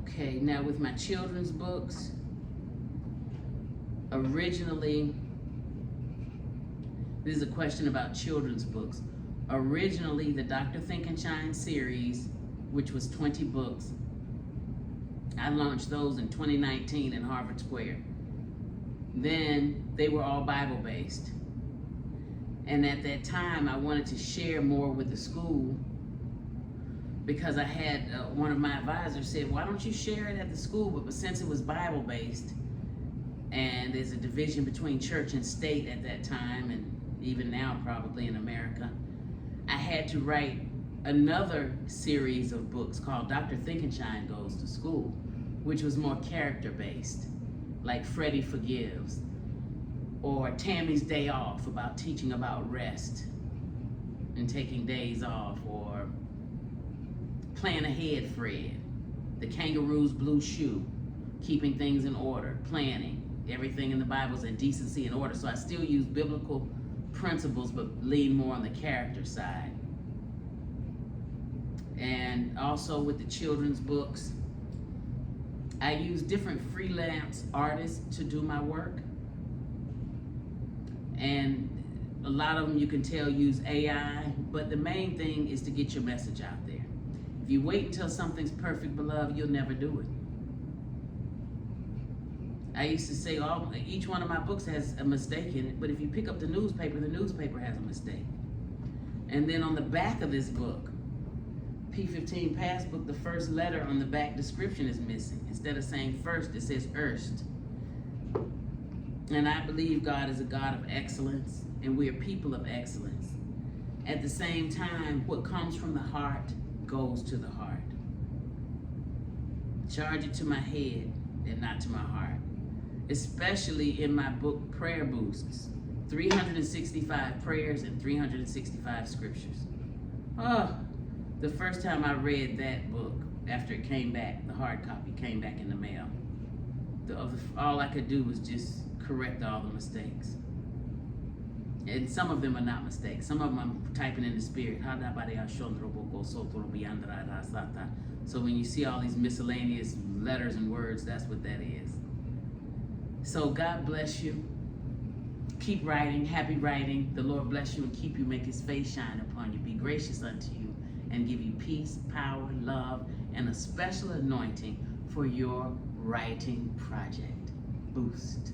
Okay, now with my children's books, originally, this is a question about children's books. Originally, the Dr. Think and Shine series, which was 20 books, I launched those in 2019 in Harvard Square. Then they were all Bible-based. And at that time, I wanted to share more with the school because I had one of my advisors said, why don't you share it at the school? But since it was Bible-based, and there's a division between church and state at that time, and even now probably in America, I had to write another series of books called Dr. Think and Shine Goes to School, which was more character-based, like Freddie Forgives, or Tammy's Day Off, about teaching about rest and taking days off, or Plan Ahead Fred, the Kangaroo's Blue Shoe, keeping things in order, planning, everything in the Bible's in decency and order. So I still use biblical principles, but lean more on the character side. And also with the children's books, I use different freelance artists to do my work. And a lot of them, you can tell, use AI, but the main thing is to get your message out there. If you wait until something's perfect, beloved, you'll never do it. I used to say each one of my books has a mistake in it, but if you pick up the newspaper has a mistake. And then on the back of this book, P15 Passbook, the first letter on the back description is missing. Instead of saying first, it says erst. And I believe God is a God of excellence, and we are people of excellence. At the same time, what comes from the heart goes to the heart. Charge it to my head and not to my heart. Especially in my book, Prayer Boosts. 365 prayers and 365 scriptures. Oh, the first time I read that book, after it came back, the hard copy came back in the mail, all I could do was just correct all the mistakes. And some of them are not mistakes. Some of them I'm typing in the spirit. So when you see all these miscellaneous letters and words, that's what that is. So God bless you. Keep writing, happy writing. The Lord bless you and keep you, make his face shine upon you, be gracious unto you, and give you peace, power, love, and a special anointing for your writing project. Boost.